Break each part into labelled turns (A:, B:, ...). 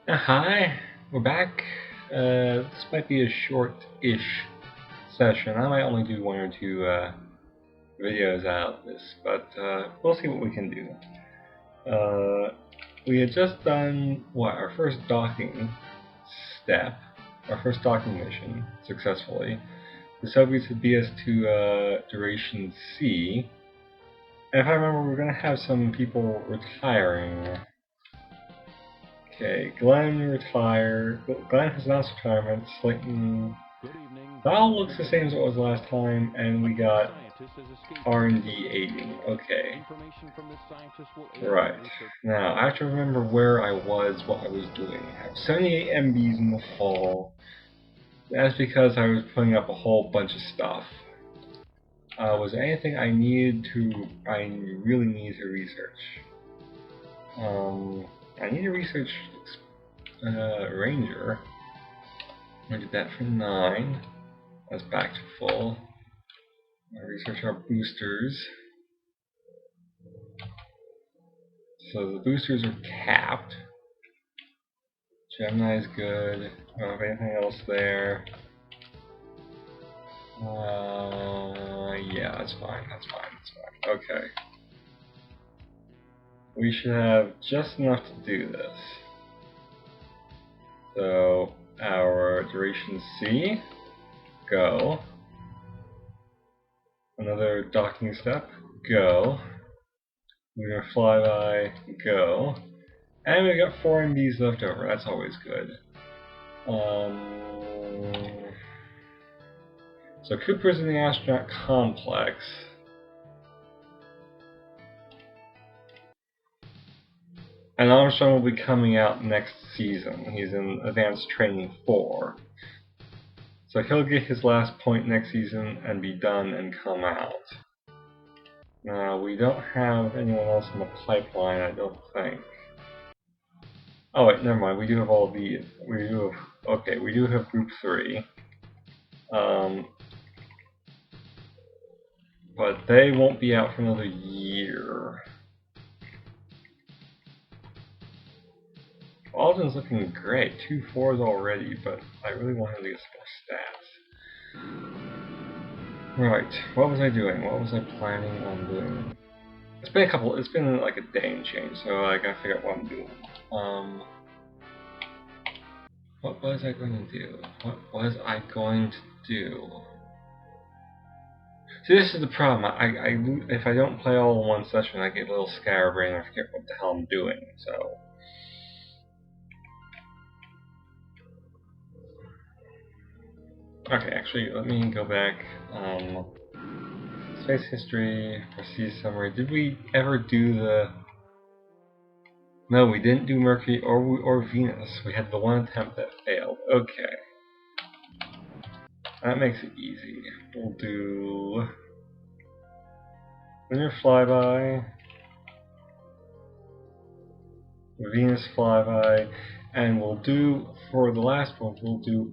A: Hi, we're back. This might be a short-ish session. I might only do one or two videos out of this, but we'll see what we can do. We had just done our first docking step, our first docking mission successfully. The Soviets had beat us to duration C, and if I remember, we're going to have some people retiring. Okay, Glenn retired. Glenn has announced retirement. Slayton. That all looks the same as it was last time, and we got R&D aiding. Okay. Right. Now, I have to remember where I was, what I was doing. I have 78 MBs in the fall. That's because I was putting up a whole bunch of stuff. Was there anything I really needed to research? I need to research Ranger. I did that for 9. That's back to full. I research our boosters. So the boosters are capped. Gemini's good. I don't have anything else there. Yeah, that's fine. Okay. We should have just enough to do this. So our duration C, go. Another docking step, go. Lunar flyby, go. And we got 4 MBs left over, that's always good. So Cooper's in the astronaut complex. And Armstrong will be coming out next season. He's in Advanced Training 4. So he'll get his last point next season and be done and come out. Now, we don't have anyone else in the pipeline, I don't think. Oh wait, never mind, we do have all these. We do have Group 3. But they won't be out for another year. Aldrin's looking great, 2 4s already, but I really want him to get some more stats. Right, what was I doing? What was I planning on doing? It's been like a day and change, so I gotta figure out what I'm doing. What was I going to do? See, this is the problem. If I don't play all in one session, I get a little scatterbrained and I forget what the hell I'm doing, so... Okay, actually, let me go back. Space history, prestige summary. Did we ever do the... No, we didn't do Mercury or Venus. We had the one attempt that failed. Okay. That makes it easy. We'll do... Lunar flyby, Venus flyby, and we'll do, for the last one, we'll do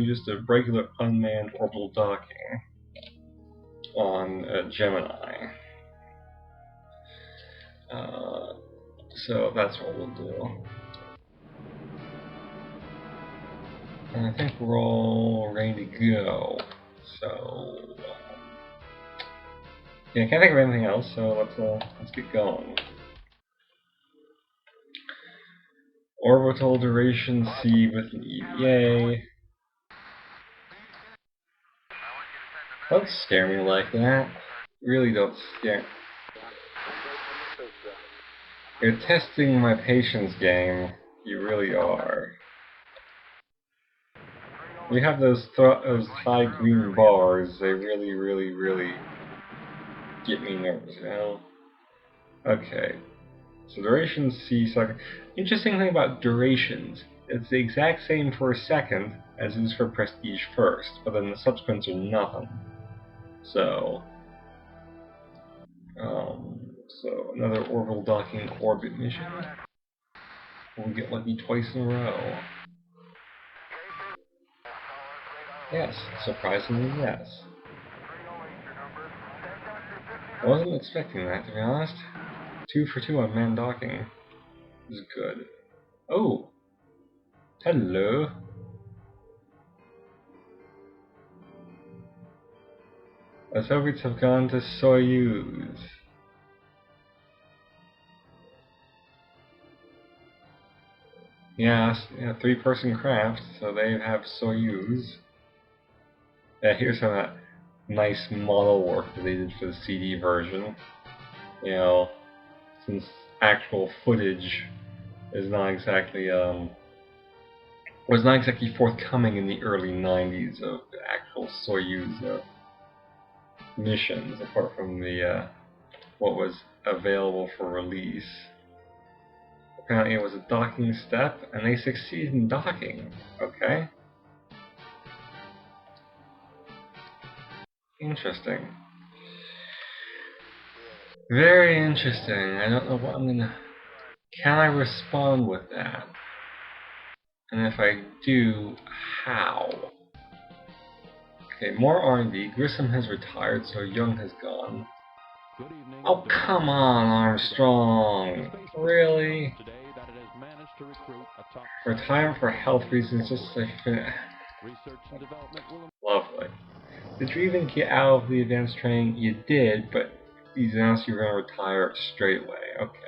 A: just a regular unmanned orbital docking on Gemini. So that's what we'll do. And I think we're all ready to go. So yeah, I can't think of anything else. So let's get going. Orbital duration C with an EVA. Don't scare me like that. Really don't scare. You're testing my patience game. You really are. You have those high green bars. They really get me nervous, you know? Okay. So duration C second. Interesting thing about durations. It's the exact same for a second as it is for prestige first, but then the subsequents are nothing. So another orbital docking orbit mission. We'll get lucky twice in a row. Yes, surprisingly yes. I wasn't expecting that, to be honest. 2 for 2 on man docking is good. Oh, Hello. The Soviets have gone to Soyuz. Yes, yeah, three-person craft, so they have Soyuz. Yeah, here's some of that nice model work that they did for the CD version. You know, since actual footage is not exactly was not exactly forthcoming in the early 90s of the actual Soyuz missions, apart from the what was available for release. Apparently it was a docking step, and they succeeded in docking. Okay. Interesting. Very interesting. I don't know what I'm gonna... Can I respond with that? And if I do, how? Okay, more R&D. Grissom has retired, so Young has gone. Oh, come on, Armstrong. Really? Retirement for health reasons, just like... Lovely. Did you even get out of the advanced training? You did, but you announced you were going to retire straight away. Okay.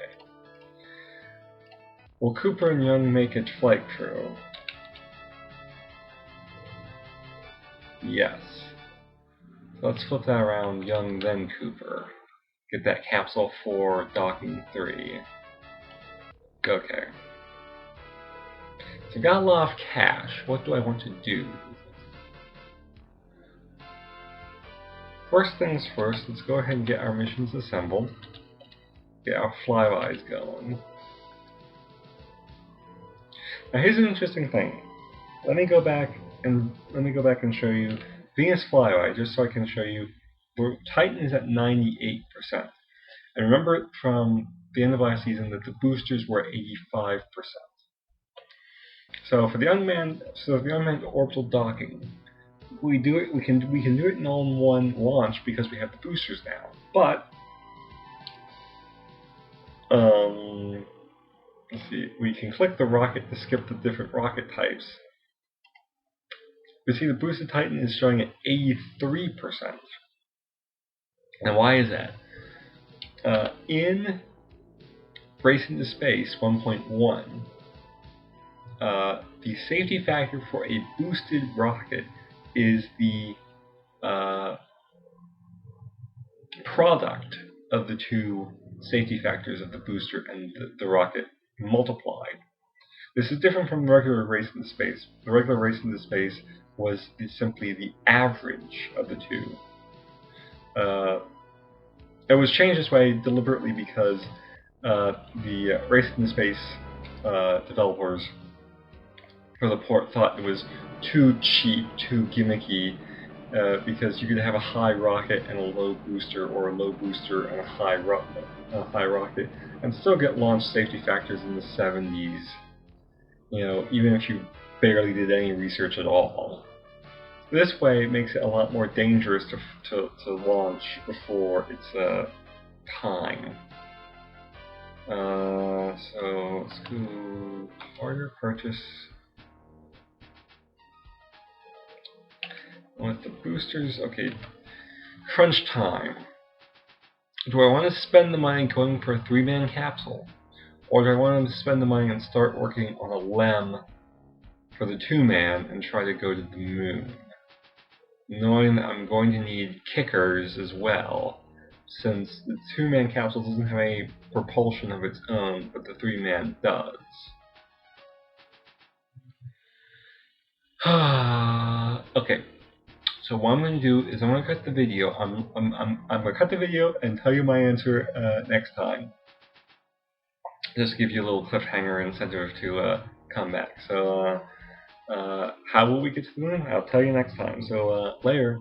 A: Will Cooper and Young make it flight crew? Yes. So let's flip that around, Young then Cooper. Get that capsule for docking 3. Okay. So I've got a lot of cash. What do I want to do? First things first, let's go ahead and get our missions assembled. Get our flybys going. Now here's an interesting thing. Let me go back and show you Venus flyby, just so I can show you where Titan is at 98%. And remember from the end of last season that the boosters were 85%. So for the unmanned orbital docking, we can do it in all in one launch because we have the boosters now. But let's see, we can click the rocket to skip the different rocket types. You see the boosted Titan is showing at 83%. Now why is that? In Race into Space 1.1, the safety factor for a boosted rocket is the product of the two safety factors of the booster and the rocket multiplied. This is different from the regular Race into Space. The regular Race into Space was simply the average of the two. It was changed this way deliberately because the Race into Space developers for the port thought it was too cheap, too gimmicky, because you could have a high rocket and a low booster, or a low booster and a high rocket, and still get launch safety factors in the 70s. You know, even if you barely did any research at all. This way, it makes it a lot more dangerous to launch before its time. So let's go order purchase. With the boosters, okay. Crunch time. Do I want to spend the money going for a 3-man capsule? Or do I want to spend the money and start working on a LEM for the 2-man and try to go to the moon? Knowing that I'm going to need kickers as well, since the 2-man capsule doesn't have any propulsion of its own, but the 3-man does. Okay. So what I'm going to do is I'm going to cut the video. I'm going to cut the video and tell you my answer next time. Just give you a little cliffhanger incentive to come back. So how will we get to the moon? I'll tell you next time. So later.